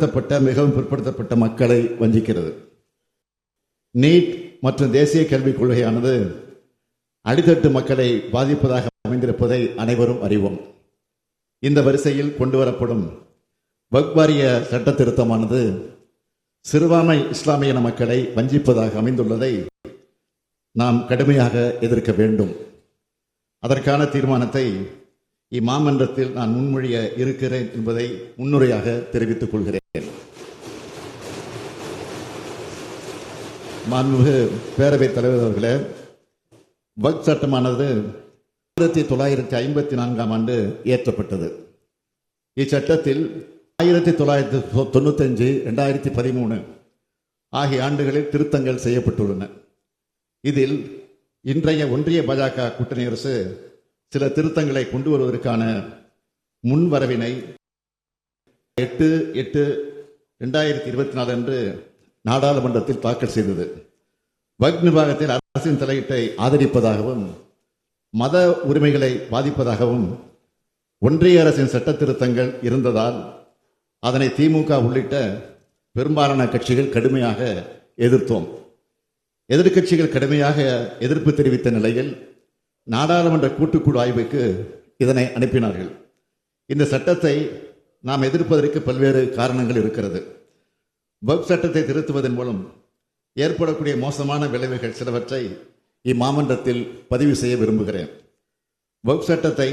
பிற்படுத்தப்பட்ட மிகவும் பிற்படுத்தப்பட்ட மக்களை வஞ்சிக்கிறது. நீட் மற்றும் தேசிய கல்விக் கொள்கையானது அடித்தட்டு மக்களை பாதிப்பதாக அமைந்திருப்பதை அனைவரும் அறிவோம். இந்த வரிசையில் கொண்டுவரப்படும் வக்ஃப் வாரிய சட்ட திருத்தமானது சிறுபான்மை இஸ்லாமிய மக்களை வஞ்சிப்பதாக அமைந்துள்ளதை நாம் கடுமையாக எதிர்க்க வேண்டும். அதற்கான தீர்மானத்தை இம்மாமன்றத்தில் நான் முன்மொழிய இருக்கிறேன் என்பதை முன்னுரையாக தெரிவித்துக் கொள்கிறேன். மாண்புமிகு பேரவைத் தலைவர் அவர்களே, வக்ஃப் சட்டமானது 1954ஆம் ஆண்டு இயற்றப்பட்டது. இச்சட்டத்தில் 1995, 2013 ஆகிய ஆண்டுகளில் திருத்தங்கள் செய்யப்பட்டுள்ளன. இதில் இன்றைய ஒன்றிய பாஜக கூட்டணி அரசு சில திருத்தங்களை கொண்டு வருவதற்கான முன்வரவினை 8/8/2024 அன்று நாடாளுமன்றத்தில் தாக்கல் செய்தது. வக்ஃப் நிர்வாகத்தில் அரசின் தலையீட்டை ஆதரிப்பதாகவும் மத உரிமைகளை பாதிப்பதாகவும் ஒன்றிய அரசின் சட்ட திருத்தங்கள் இருந்ததால் அதனை திமுக உள்ளிட்ட பெரும்பாலான கட்சிகள் கடுமையாக எதிர்த்தோம். எதிர்க்கட்சிகள் கடுமையாக எதிர்ப்பு தெரிவித்த நிலையில் நாடாளுமன்ற கூட்டுக்குழு ஆய்வுக்கு இதனை அனுப்பினார்கள். இந்த சட்டத்தை நாம் எதிர்ப்பதற்கு பல்வேறு காரணங்கள் இருக்கிறது. வக்ஃப் சட்டத்தை திருத்துவதன் மூலம் ஏற்படக்கூடிய மோசமான விளைவுகள் சிலவற்றை இம்மாமன்றத்தில் பதிவு செய்ய விரும்புகிறேன். வக்ஃப் சட்டத்தை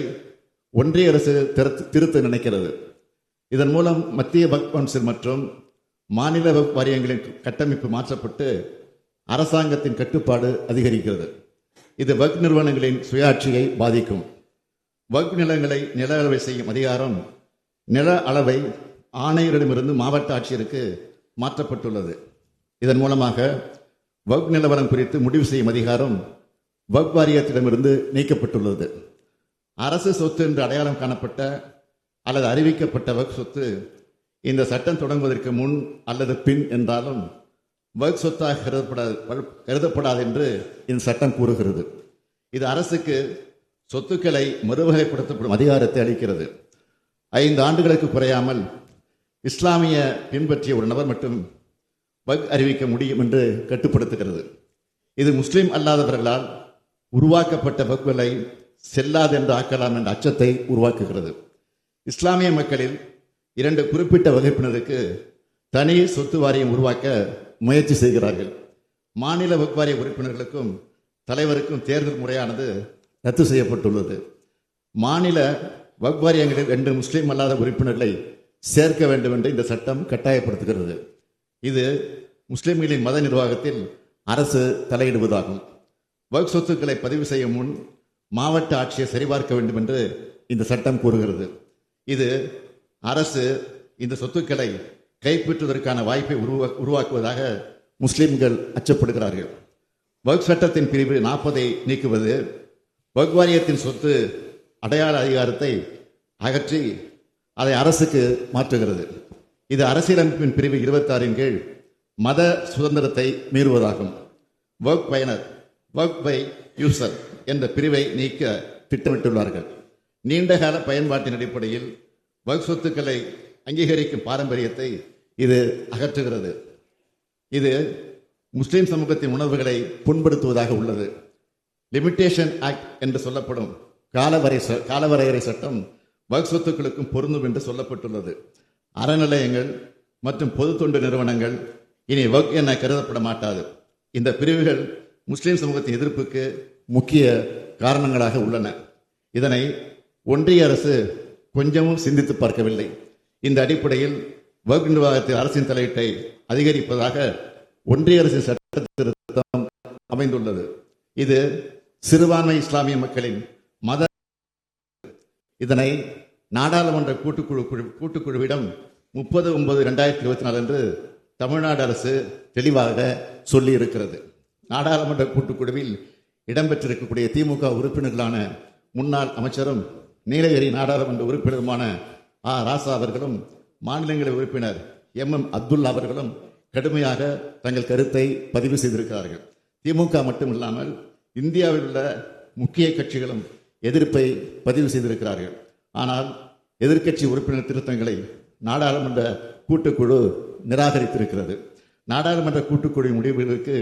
ஒன்றிய அரசு திருத்த நினைக்கிறது. இதன் மூலம் மத்திய வக்ஃப் கவுன்சில் மற்றும் மாநில வக்ஃப் வாரியங்களின் கட்டமைப்பு மாற்றப்பட்டு அரசாங்கத்தின் கட்டுப்பாடு அதிகரிக்கிறது. இது வக்ஃப் நிறுவனங்களின் சுயாட்சியை பாதிக்கும். வக்ஃப் நிலங்களை நில அளவை செய்யும் அதிகாரம் நில அளவை ஆணையரிடமிருந்து மாவட்ட ஆட்சியருக்கு மாற்றப்பட்டுள்ளது. இதன் மூலமாக வக்ஃப் நிலவரம் குறித்து முடிவு செய்யும் அதிகாரம் வக்ஃப் வாரியத்திடமிருந்து நீக்கப்பட்டுள்ளது. அரசு சொத்து என்று அடையாளம் காணப்பட்ட அல்லது அறிவிக்கப்பட்ட வக்ஃப் சொத்து இந்த சட்டம் தொடங்குவதற்கு முன் அல்லது பின் என்றாலும் வக்ஃப் சொத்தாக கருதப்படாது என்று இந்த சட்டம் கூறுகிறது. இது அரசுக்கு சொத்துக்களை மறுவகைப்படுத்தப்படும் அதிகாரத்தை அளிக்கிறது. 5 ஆண்டுகளுக்கு குறையாமல் இஸ்லாமிய பின்பற்றிய ஒரு நபர் மட்டும் வக்ஃப் அறிவிக்க முடியும் என்று கட்டுப்படுத்துகிறது. இது முஸ்லிம் அல்லாதவர்களால் உருவாக்கப்பட்ட வக்ஃப்களை செல்லாது என்று ஆக்கலாம் என்ற அச்சத்தை உருவாக்குகிறது. இஸ்லாமிய மக்களில் 2 குறிப்பிட்ட வகுப்பினருக்கு தனி சொத்து வாரியம் உருவாக்க முயற்சி செய்கிறார்கள். மாநில வக்ஃப் வாரிய உறுப்பினர்களுக்கும் தலைவருக்கும் தேர்தல் முறையானது ரத்து செய்யப்பட்டுள்ளது. மாநில வக்ஃப் வாரியங்களில் 2 முஸ்லீம் அல்லாத உறுப்பினர்களை சேர்க்க வேண்டும் என்று இந்த சட்டம் கட்டாயப்படுத்துகிறது. இது முஸ்லிம்களின் மத நிர்வாகத்தில் அரசு தலையிடுவதாகும். வக்ஃப் சொத்துக்களை பதிவு செய்யும் முன் மாவட்ட ஆட்சியை சரிபார்க்க வேண்டும் என்று இந்த சட்டம் கூறுகிறது. இது அரசு இந்த சொத்துக்களை கைப்பற்றுவதற்கான வாய்ப்பை உருவாக்குவதாக முஸ்லிம்கள் அச்சப்படுகிறார்கள். வக்ஃப் சட்டத்தின் பிரிவு 40 நீக்குவது வக்ஃப் வாரியத்தின் சொத்து அடையாள அதிகாரத்தை அகற்றி அதை அரசுக்கு மாற்றுகிறது. இது அரசியலமைப்பின் பிரிவு 26 கீழ் மத சுதந்திரத்தை மீறுவதாகும். வக்ஃப் பயனர் வக்ஃப் பை யூசர் என்ற பிரிவை நீக்க திட்டமிட்டுள்ளார்கள். நீண்டகால பயன்பாட்டின் அடிப்படையில் வக்ஃப் சொத்துக்களை அங்கீகரிக்கும் பாரம்பரியத்தை இது அகற்றுகிறது. இது முஸ்லிம் சமூகத்தின் உணர்வுகளை புண்படுத்துவதாக உள்ளது. லிமிட்டேஷன் ஆக்ட் என்று சொல்லப்படும் காலவரையறை சட்டம் வக்ஃப் சொத்துக்களுக்கும் பொருந்தும் என்று சொல்லப்பட்டுள்ளது. அறநிலையங்கள் மற்றும் பொது தொண்டு நிறுவனங்கள் இனி வக்ஃப் என கருதப்பட மாட்டாது. இந்த பிரிவுகள் முஸ்லிம் சமூகத்தின் எதிர்ப்புக்கு முக்கிய காரணங்களாக உள்ளன. இதனை ஒன்றிய அரசு கொஞ்சமும் சிந்தித்து பார்க்கவில்லை. இந்த அடிப்படையில் வக்ஃப் நிர்வாகத்தில் அரசின் தலையீட்டை அதிகரிப்பதாக ஒன்றிய அரசின் சட்ட திருத்தம் அமைந்துள்ளது. இது சிறுபான்மை இஸ்லாமிய மக்களின் மத இதனை நாடாளுமன்ற கூட்டுக்குழுவிடம் 30/9/2024 அன்று தமிழ்நாடு அரசு தெளிவாக சொல்லி இருக்கிறது. நாடாளுமன்ற கூட்டுக்குழுவில் இடம்பெற்றிருக்கக்கூடிய திமுக உறுப்பினர்களான முன்னாள் அமைச்சரும் நீலகிரி நாடாளுமன்ற உறுப்பினருமான ராசா அவர்களும் மாநிலங்களவை உறுப்பினர் MM அப்துல்லா அவர்களும் கடுமையாக தங்கள் கருத்தை பதிவு செய்திருக்கிறார்கள். திமுக மட்டுமில்லாமல் இந்தியாவில் உள்ள முக்கிய கட்சிகளும் எதிர்ப்பை பதிவு செய்திருக்கிறார்கள். ஆனால் எதிர்க்கட்சி உறுப்பினர் திருத்தங்களை நாடாளுமன்ற கூட்டுக்குழு நிராகரித்திருக்கிறது. நாடாளுமன்ற கூட்டுக்குழு முடிவுகளுக்கு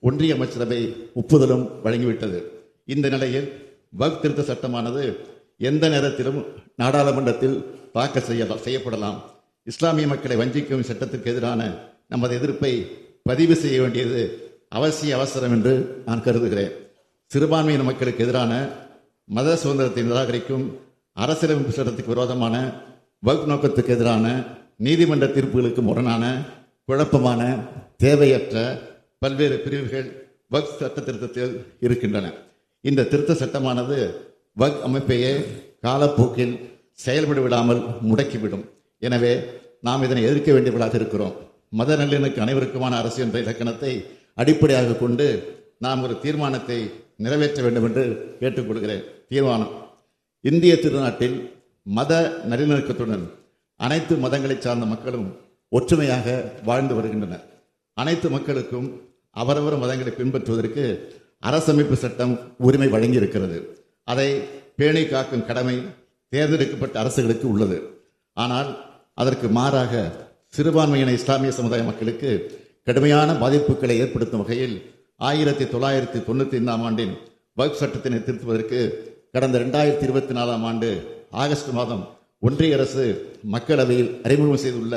ஒன்றிய அமைச்சரவை ஒப்புதலும் வழங்கிவிட்டது. இந்த நிலையில் வக்ஃப் திருத்த சட்டமானது எந்த நேரத்திலும் நாடாளுமன்றத்தில் தாக்கல் செய்யப்படலாம். இஸ்லாமிய மக்களை வஞ்சிக்கும் சட்டத்திற்கு எதிரான நமது எதிர்ப்பை பதிவு செய்ய வேண்டியது அவசியம் என்று நான் கருதுகிறேன். சிறுபான்மையின மக்களுக்கு எதிரான மத சுதந்திரத்தை நிராகரிக்கும் அரசியலமைப்பு சட்டத்துக்கு விரோதமான வக்ஃப் நோக்கத்துக்கு எதிரான நீதிமன்ற தீர்ப்புகளுக்கு முரணான குழப்பமான தேவையற்ற பல்வேறு பிரிவுகள் வக்ஃப் சட்ட திருத்தத்தில் இருக்கின்றன. இந்த திருத்த சட்டமானது வக்ஃப் அமைப்பையே காலப்போக்கில் செயல்பட விடாமல் முடக்கிவிடும். எனவே நாம் இதனை எதிர்க்க வேண்டியவர்களாக இருக்கிறோம். மத நல்லிணக்கு அனைவருக்குமான அரசு என்ற இலக்கணத்தை அடிப்படையாக கொண்டு நாம் ஒரு தீர்மானத்தை நிறைவேற்ற வேண்டும் என்று கேட்டுக்கொள்கிறேன். தீர்மானம்: இந்திய திருநாட்டில் மத நல்லிணக்கத்துடன் அனைத்து மதங்களை சார்ந்த மக்களும் ஒற்றுமையாக வாழ்ந்து வருகின்றனர். அனைத்து மக்களுக்கும் அவரவர் மதங்களை பின்பற்றுவதற்கு அரசமைப்பு சட்டம் உரிமை வழங்கியிருக்கிறது. அதை பேணி காக்கும் கடமை தேர்ந்தெடுக்கப்பட்ட அரசுகளுக்கு உள்ளது. ஆனால் அதற்கு மாறாக சிறுபான்மையின இஸ்லாமிய சமுதாய மக்களுக்கு கடுமையான பாதிப்புகளை ஏற்படுத்தும் வகையில் 1995 ஆண்டின் வக்ஃப் சட்டத்தினை திருத்துவதற்கு கடந்த 2024 ஆண்டு ஆகஸ்ட் மாதம் ஒன்றிய அரசு மக்களவையில் அறிமுகம் செய்துள்ள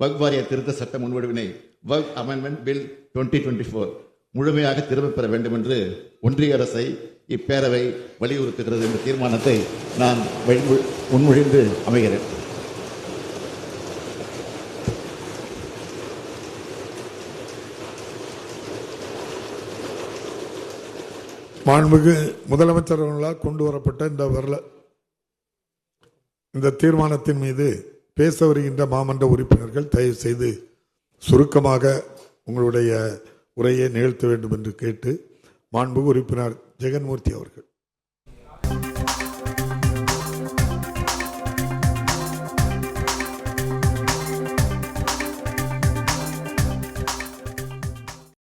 வக்ஃப் வாரிய திருத்த சட்ட முன்வடிவினை வக்ஃப் அமெண்ட்மெண்ட் பில் 2024 முழுமையாக திரும்பப் பெற வேண்டும் என்று ஒன்றிய அரசை இப்பேரவை வலியுறுத்துகிறது என்ற தீர்மானத்தை நான் முன்மொழிந்து அமைகிறேன். மாண்புமிகு முதலமைச்சர் அவர்களால் கொண்டு வரப்பட்ட இந்த தீர்மானத்தின் மீது பேச வருகின்ற மாமன்ற உறுப்பினர்கள் தயவு செய்து சுருக்கமாக உங்களுடைய உரையை நிகழ்த்த வேண்டும் என்று கேட்டு மாண்புமிகு உறுப்பினர் ஜெகன்மூர்த்தி அவர்கள்.